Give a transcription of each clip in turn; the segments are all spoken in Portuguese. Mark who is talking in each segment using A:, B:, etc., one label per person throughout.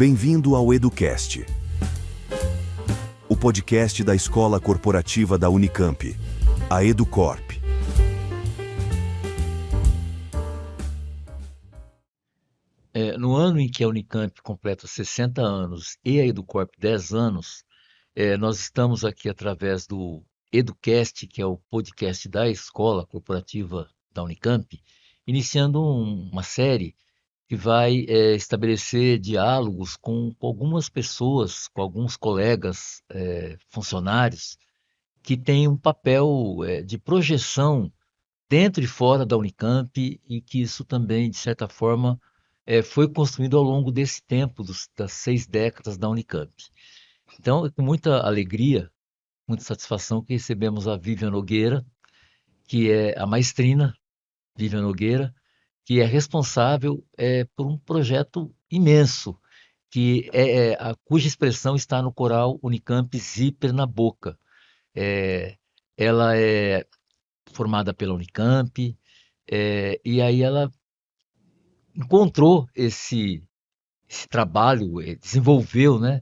A: Bem-vindo ao EduCast, o podcast da Escola Corporativa da Unicamp, a EduCorp.
B: No ano em que a Unicamp completa 60 anos e a EduCorp 10 anos, nós estamos aqui através do EduCast, que é o podcast da Escola Corporativa da Unicamp, iniciando uma série que vai estabelecer diálogos com algumas pessoas, com alguns colegas, funcionários, que têm um papel de projeção dentro e fora da Unicamp e que isso também, de certa forma, foi construído ao longo desse tempo, das 6 décadas da Unicamp. Então, é com muita alegria, muita satisfação que recebemos a Vivian Nogueira, que é a maestrina Vivian Nogueira, que é responsável por um projeto imenso, cuja expressão está no coral Unicamp Zíper na Boca. Ela é formada pela Unicamp, e aí ela encontrou esse trabalho, desenvolveu, né,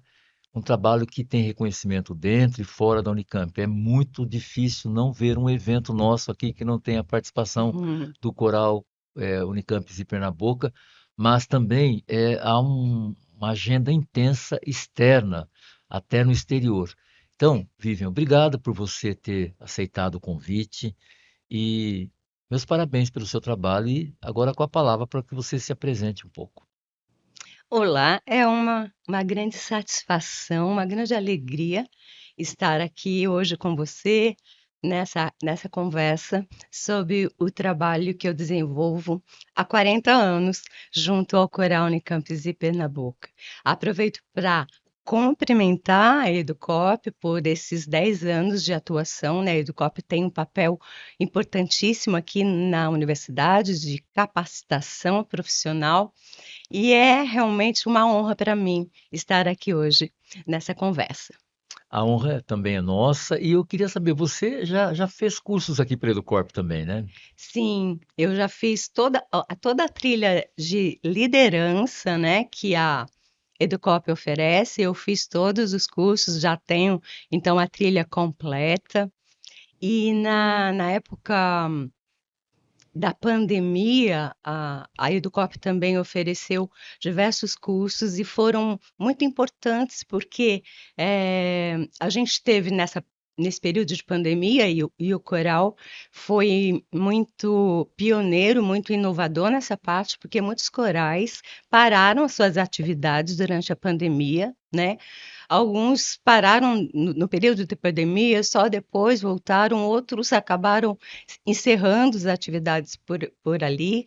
B: um trabalho que tem reconhecimento dentro e fora da Unicamp. É muito difícil não ver um evento nosso aqui que não tenha participação
C: Uhum.
B: do coral Unicamp Zíper na Boca, mas também há uma agenda intensa externa, até no exterior. Então, Vivian, obrigado por você ter aceitado o convite e meus parabéns pelo seu trabalho e agora com a palavra para que você se apresente um pouco.
C: Olá, é uma grande satisfação, uma grande alegria estar aqui hoje com você nessa conversa sobre o trabalho que eu desenvolvo há 40 anos junto ao Coral Unicamp Zíper na Boca. Aproveito para cumprimentar a EduCorp por esses 10 anos de atuação, né? A EduCorp tem um papel importantíssimo aqui na universidade de capacitação profissional. E é realmente uma honra para mim estar aqui hoje nessa conversa.
B: A honra também é nossa e eu queria saber, você já fez cursos aqui para a EduCorp também, né?
C: Sim, eu já fiz toda a trilha de liderança, né, que a Educop oferece. Eu fiz todos os cursos, já tenho então a trilha completa. E na época da pandemia, a Educop também ofereceu diversos cursos e foram muito importantes porque a gente teve nesse período de pandemia e o coral foi muito pioneiro, muito inovador nessa parte, porque muitos corais pararam as suas atividades durante a pandemia, né? Alguns pararam no período de pandemia, só depois voltaram, outros acabaram encerrando as atividades por ali,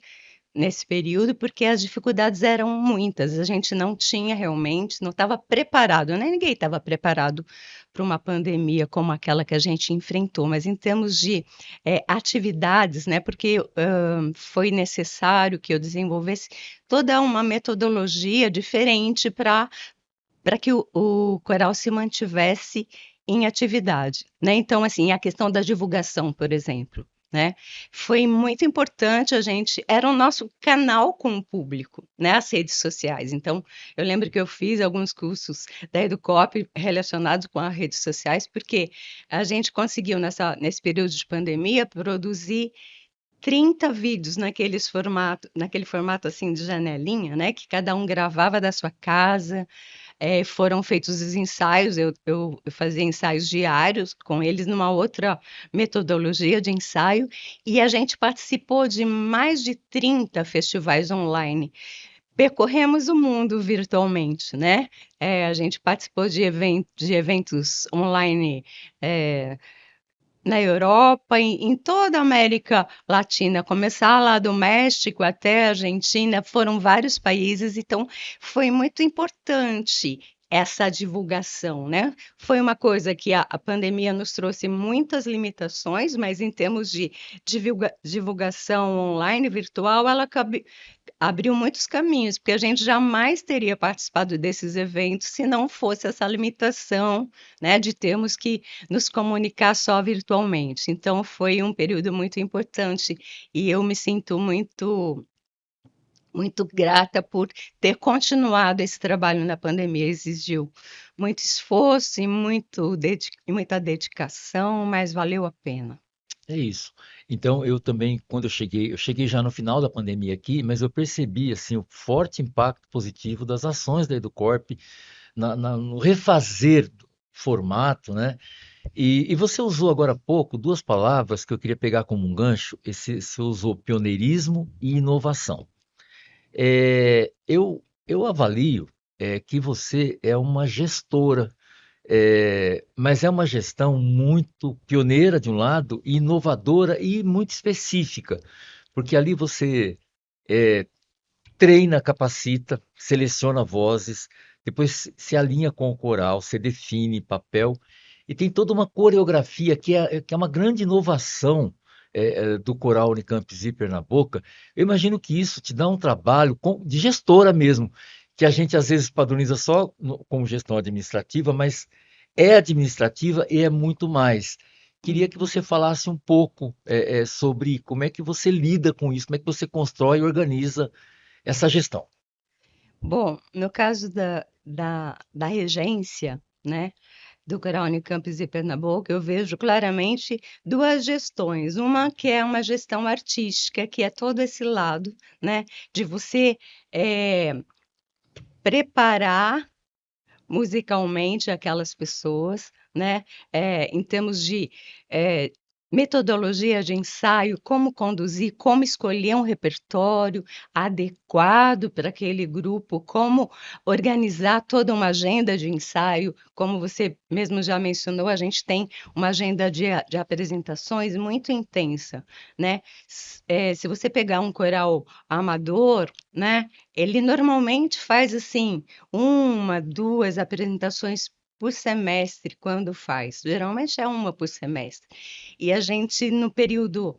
C: nesse período, porque as dificuldades eram muitas. A gente não tinha realmente, não estava preparado, né? Ninguém estava preparado para uma pandemia como aquela que a gente enfrentou, mas em termos de atividades, né? Porque foi necessário que eu desenvolvesse toda uma metodologia diferente para que o coral se mantivesse em atividade, né? Então, assim, a questão da divulgação, por exemplo, né? Foi muito importante, era o nosso canal com o público, né? As redes sociais. Então, eu lembro que eu fiz alguns cursos da EduCorp relacionados com as redes sociais, porque a gente conseguiu, nesse período de pandemia, produzir 30 vídeos naquele formato assim de janelinha, né? Que cada um gravava da sua casa. Foram feitos os ensaios, eu fazia ensaios diários com eles numa outra metodologia de ensaio, e a gente participou de mais de 30 festivais online. Percorremos o mundo virtualmente, né? A gente participou de eventos online, na Europa, em toda a América Latina, começar lá do México até a Argentina, foram vários países, então foi muito importante essa divulgação, né? Foi uma coisa que a pandemia nos trouxe muitas limitações, mas em termos de divulgação online, virtual, ela abriu muitos caminhos, porque a gente jamais teria participado desses eventos se não fosse essa limitação, né, de termos que nos comunicar só virtualmente. Então, foi um período muito importante e eu me sinto muito muito grata por ter continuado esse trabalho na pandemia. Exigiu muito esforço e muita dedicação, mas valeu a pena.
B: É isso. Então, eu também, quando eu cheguei já no final da pandemia aqui, mas eu percebi assim o forte impacto positivo das ações da Educorp no refazer do formato, né? E você usou agora há pouco duas palavras que eu queria pegar como um gancho. Você usou pioneirismo e inovação. Eu avalio que você é uma gestora, mas é uma gestão muito pioneira de um lado, e inovadora e muito específica, porque ali você é, treina, capacita, seleciona vozes, depois se alinha com o coral, você define papel, e tem toda uma coreografia que é uma grande inovação do coral Unicamp Zíper na Boca. Eu imagino que isso te dá um trabalho de gestora mesmo, que a gente às vezes padroniza só como gestão administrativa, mas é administrativa e é muito mais. Queria que você falasse um pouco sobre como é que você lida com isso, como é que você constrói e organiza essa gestão.
C: Bom, no caso da regência, né, do Coral Unicamp e Pernambuco, eu vejo claramente duas gestões. Uma que é uma gestão artística, que é todo esse lado, né, de você eh, preparar musicalmente aquelas pessoas, né? Em termos de eh, metodologia de ensaio, como conduzir, como escolher um repertório adequado para aquele grupo, como organizar toda uma agenda de ensaio, como você mesmo já mencionou, a gente tem uma agenda de apresentações muito intensa, né? Se você pegar um coral amador, né? Ele normalmente faz assim uma, duas apresentações por semestre, quando faz. Geralmente é uma por semestre. E a gente, no período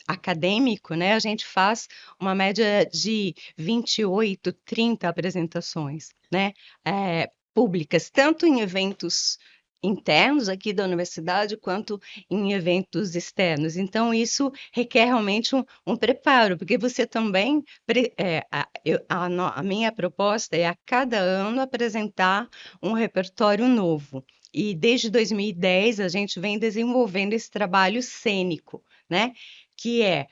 C: acadêmico, né, a gente faz uma média de 28, 30 apresentações, né, públicas, tanto em eventos internos aqui da universidade, quanto em eventos externos. Então, isso requer realmente um preparo, porque você também a minha proposta é a cada ano apresentar um repertório novo. E desde 2010 a gente vem desenvolvendo esse trabalho cênico, né? Que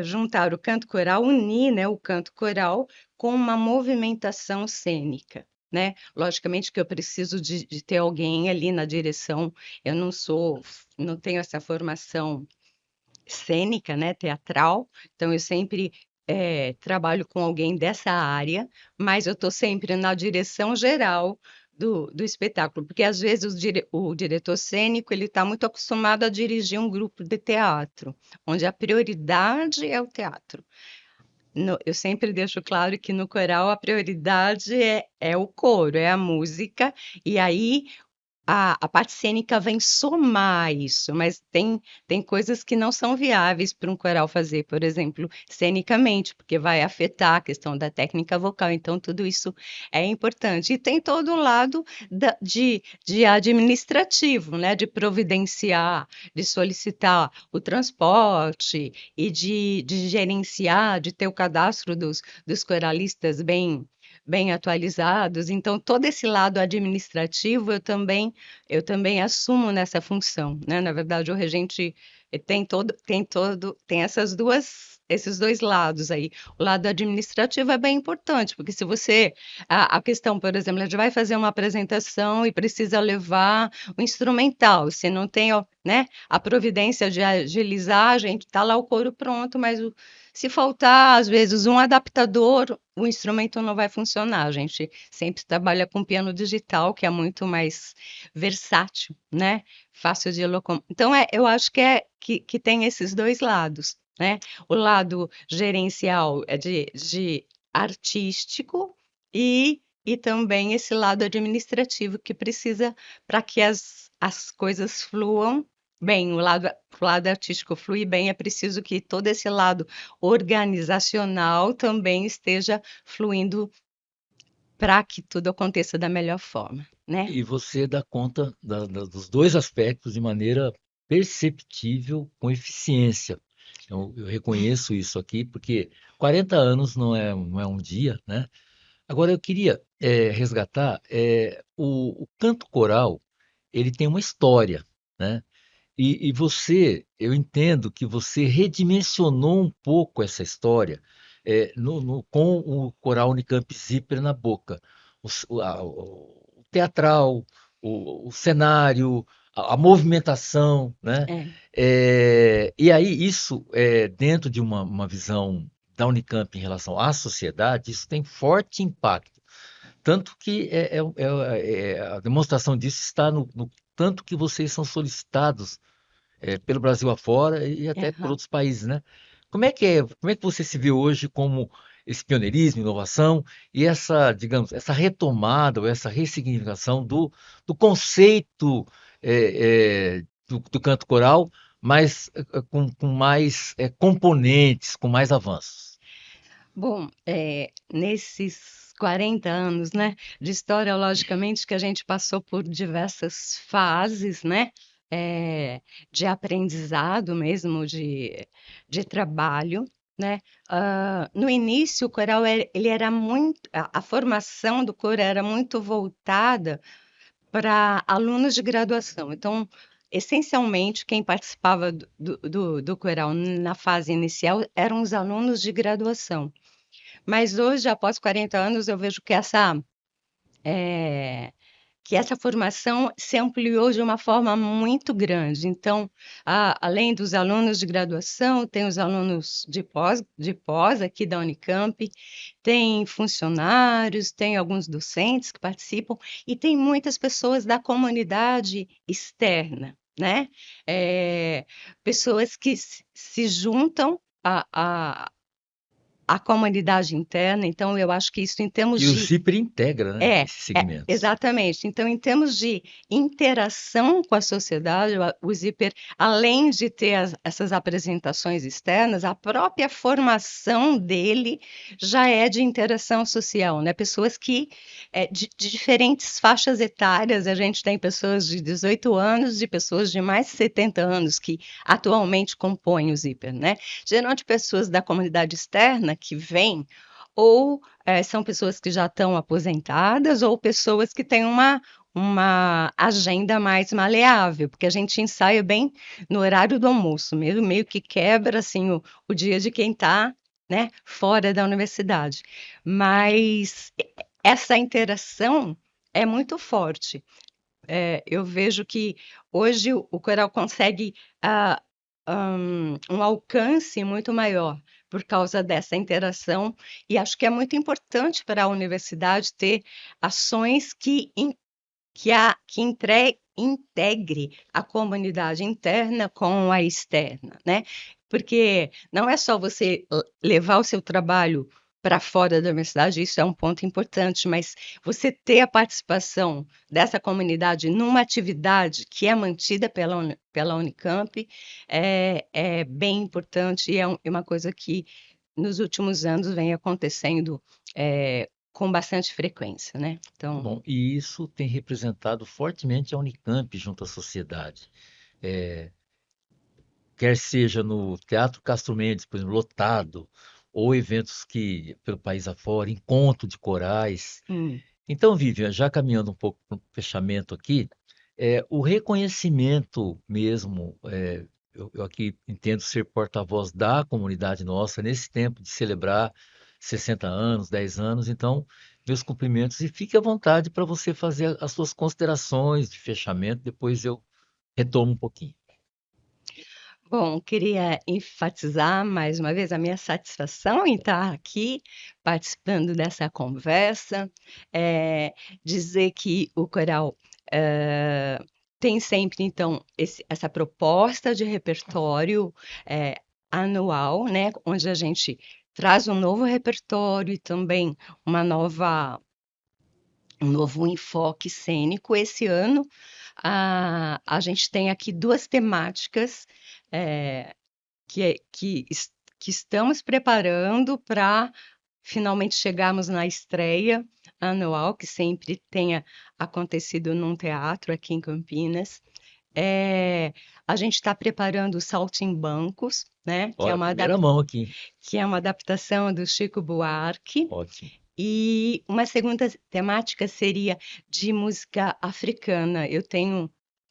C: juntar o canto coral, unir, né, o canto coral com uma movimentação cênica. Né? Logicamente que eu preciso de ter alguém ali na direção. Eu não tenho essa formação cênica, né, teatral, então eu sempre trabalho com alguém dessa área, mas eu estou sempre na direção geral do espetáculo, porque às vezes o diretor cênico ele está muito acostumado a dirigir um grupo de teatro, onde a prioridade é o teatro. Eu sempre deixo claro que no coral a prioridade é o coro, é a música, e aí a parte cênica vem somar isso, mas tem coisas que não são viáveis para um coral fazer, por exemplo, cenicamente, porque vai afetar a questão da técnica vocal, então tudo isso é importante. E tem todo o lado de administrativo, né, de providenciar, de solicitar o transporte e de gerenciar, de ter o cadastro dos coralistas bem atualizados. Então, todo esse lado administrativo eu também assumo nessa função, né? Na verdade, o regente tem esses dois lados aí. O lado administrativo é bem importante, porque se você a questão, por exemplo, a gente vai fazer uma apresentação e precisa levar o instrumental, se não tem, né, a providência de agilizar, a gente tá lá o coro pronto, mas se faltar, às vezes, um adaptador, o instrumento não vai funcionar. A gente sempre trabalha com piano digital, que é muito mais versátil, né? Fácil de locomover. Então, eu acho que tem esses dois lados, né? O lado gerencial é de artístico e também esse lado administrativo que precisa para que as coisas fluam bem. O lado artístico flui bem, é preciso que todo esse lado organizacional também esteja fluindo para que tudo aconteça da melhor forma, né?
B: E você dá conta dos dois aspectos de maneira perceptível, com eficiência. Eu reconheço isso aqui, porque 40 anos não é um dia, né? Agora eu queria resgatar o canto coral, ele tem uma história, né? E você, eu entendo que você redimensionou um pouco essa história com o Coral Unicamp Zíper na boca. O teatral, o cenário, a movimentação, né?
C: É.
B: E aí isso, dentro de uma visão da Unicamp em relação à sociedade, isso tem forte impacto. Tanto que a demonstração disso está no tanto que vocês são solicitados pelo Brasil afora e até por
C: Aham.
B: outros países, né? Como é que você se vê hoje como esse pioneirismo, inovação e essa, digamos, essa retomada ou essa ressignificação do conceito do canto coral, mas com mais componentes, com mais avanços?
C: Bom, nesses 40 anos, né, de história, logicamente que a gente passou por diversas fases, né, de aprendizado mesmo, de trabalho, né. No início, o coral ele era muito, a formação do coro era muito voltada para alunos de graduação. Então, essencialmente, quem participava do coral na fase inicial eram os alunos de graduação. Mas hoje, após 40 anos, eu vejo eh, que essa formação se ampliou de uma forma muito grande. Então, além dos alunos de graduação, tem os alunos de pós aqui da Unicamp, tem funcionários, tem alguns docentes que participam e tem muitas pessoas da comunidade externa, né? Pessoas que se juntam à comunidade interna. Então, eu acho que isso em termos
B: E o
C: de
B: Zíper integra, né, esses segmentos.
C: exatamente. Então, em termos de interação com a sociedade, o Zíper, além de ter essas apresentações externas, a própria formação dele já é de interação social, né? Pessoas que, de diferentes faixas etárias, a gente tem pessoas de 18 anos, de pessoas de mais de 70 anos que atualmente compõem o Zíper, né? Geralmente pessoas da comunidade externa que vêm ou são pessoas que já estão aposentadas ou pessoas que têm uma agenda mais maleável, porque a gente ensaia bem no horário do almoço, meio que quebra assim o dia de quem está, né, fora da universidade. Mas essa interação é muito forte. Eu vejo que hoje o coral consegue um alcance muito maior por causa dessa interação, e acho que é muito importante para a universidade ter ações que integre a comunidade interna com a externa, né? Porque não é só você levar o seu trabalho para fora da universidade, isso é um ponto importante, mas você ter a participação dessa comunidade numa atividade que é mantida pela Unicamp é bem importante e é uma coisa que nos últimos anos vem acontecendo com bastante frequência, né?
B: Muito
C: Então,
B: bom. E isso tem representado fortemente a Unicamp junto à sociedade. É, quer seja no Teatro Castro Mendes, por exemplo, lotado, ou eventos que pelo país afora, encontro de corais.
C: hum,
B: Então, Vivian, já caminhando um pouco para o fechamento aqui, o reconhecimento mesmo, eu aqui entendo ser porta-voz da comunidade nossa nesse tempo de celebrar 60 anos, 10 anos, então, meus cumprimentos e fique à vontade para você fazer as suas considerações de fechamento, depois eu retomo um pouquinho.
C: bom, queria enfatizar mais uma vez a minha satisfação em estar aqui participando dessa conversa, dizer que o coral eh, tem sempre, então, essa proposta de repertório eh, anual, né, onde a gente traz um novo repertório e também uma um novo enfoque cênico. Esse ano, a gente tem aqui duas temáticas eh, que estamos preparando para finalmente chegarmos na estreia anual, que sempre tenha acontecido num teatro aqui em Campinas. A gente está preparando o Saltimbancos, né?
B: Olha, primeira mão aqui.
C: Que é uma adaptação do Chico Buarque.
B: Ótimo.
C: E uma segunda temática seria de música africana.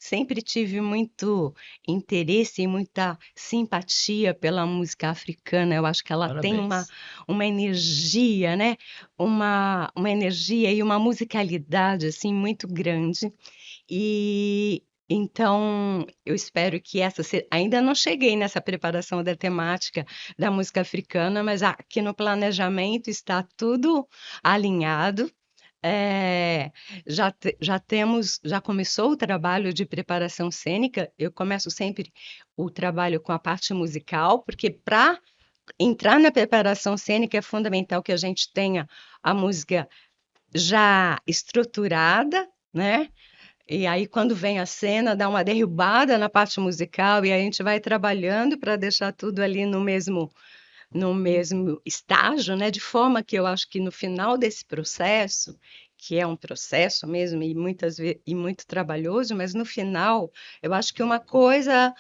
C: Sempre tive muito interesse e muita simpatia pela música africana. Eu acho que ela tem
B: Parabéns.
C: uma energia, né? Uma energia e uma musicalidade assim muito grande. E então eu espero que ainda não cheguei nessa preparação da temática da música africana, mas aqui no planejamento está tudo alinhado. É, já começou o trabalho de preparação cênica. Eu começo sempre o trabalho com a parte musical, porque para entrar na preparação cênica é fundamental que a gente tenha a música já estruturada, né? E aí, quando vem a cena, dá uma derrubada na parte musical e aí a gente vai trabalhando para deixar tudo ali no mesmo estágio, né? De forma que eu acho que no final desse processo, que é um processo mesmo e muitas vezes e muito trabalhoso, mas no final eu acho que uma coisa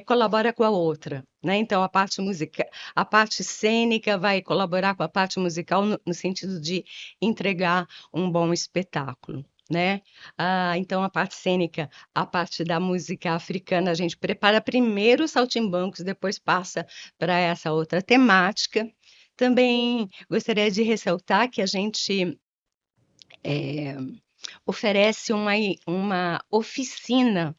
C: colabora com a outra, né? Então a parte cênica vai colaborar com a parte musical no sentido de entregar um bom espetáculo. Né? Então, a parte cênica, a parte da música africana, a gente prepara primeiro os saltimbancos, depois passa para essa outra temática. Também gostaria de ressaltar que a gente oferece uma oficina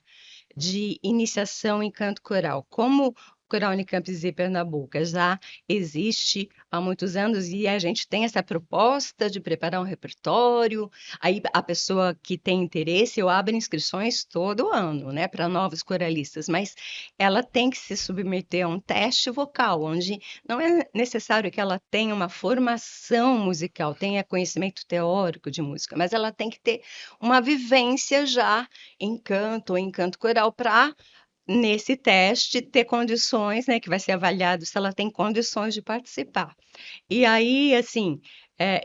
C: de iniciação em canto coral. Como o Coral Unicamp e Pernambuco já existe há muitos anos e a gente tem essa proposta de preparar um repertório, aí a pessoa que tem interesse, eu abro inscrições todo ano, né, para novos coralistas, mas ela tem que se submeter a um teste vocal, onde não é necessário que ela tenha uma formação musical, tenha conhecimento teórico de música, mas ela tem que ter uma vivência já em canto coral para nesse teste ter condições, né, que vai ser avaliado se ela tem condições de participar. E aí, assim,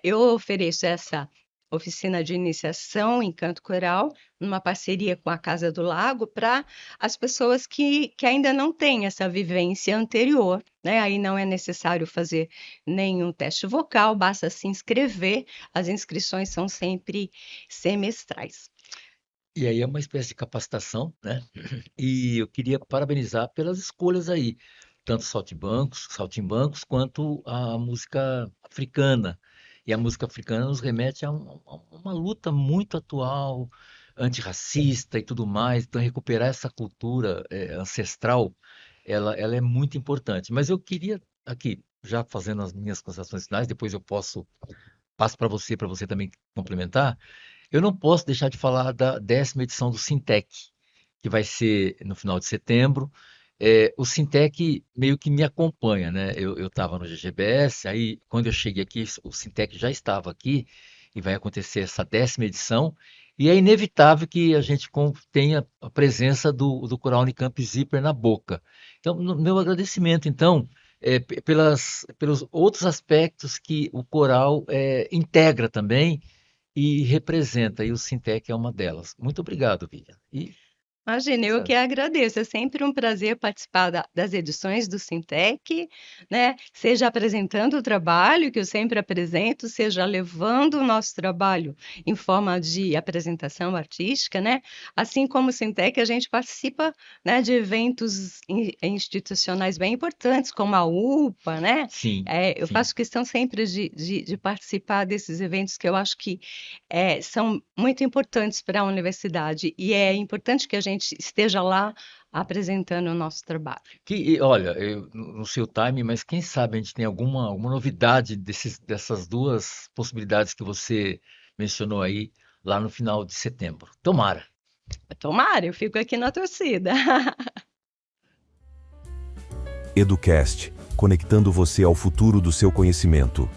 C: eu ofereço essa oficina de iniciação em canto coral, numa parceria com a Casa do Lago, para as pessoas que ainda não têm essa vivência anterior, né? Aí não é necessário fazer nenhum teste vocal, basta se inscrever, as inscrições são sempre semestrais.
B: E aí é uma espécie de capacitação, né? E eu queria parabenizar pelas escolhas aí, tanto saltimbancos, quanto a música africana. E a música africana nos remete a uma luta muito atual, antirracista e tudo mais. Então, recuperar essa cultura ancestral, ela é muito importante. Mas eu queria, aqui, já fazendo as minhas considerações finais, depois passo para você também complementar. Eu não posso deixar de falar da 10ª edição do Sintec, que vai ser no final de setembro. O Sintec meio que me acompanha, né? Eu estava no GGBS, aí quando eu cheguei aqui, o Sintec já estava aqui e vai acontecer essa 10ª edição. E é inevitável que a gente tenha a presença do Coral Unicamp Zíper na boca. Então, meu agradecimento, então, pelos outros aspectos que o coral integra também e representa, e o Sintec é uma delas. Muito obrigado, Vivian.
C: Imagina, eu que agradeço. É sempre um prazer participar das edições do Sintec, né? Seja apresentando o trabalho, que eu sempre apresento, seja levando o nosso trabalho em forma de apresentação artística, né? Assim como o Sintec, a gente participa, né, de eventos institucionais bem importantes, como a UPA, né?
B: Sim,
C: Eu
B: sim.
C: faço questão sempre de participar desses eventos que eu acho que são muito importantes para a universidade e é importante que a gente esteja lá apresentando o nosso trabalho.
B: Olha, eu não sei o time, mas quem sabe a gente tem alguma novidade dessas duas possibilidades que você mencionou aí lá no final de setembro. Tomara.
C: Tomara, eu fico aqui na torcida.
A: Educast, conectando você ao futuro do seu conhecimento.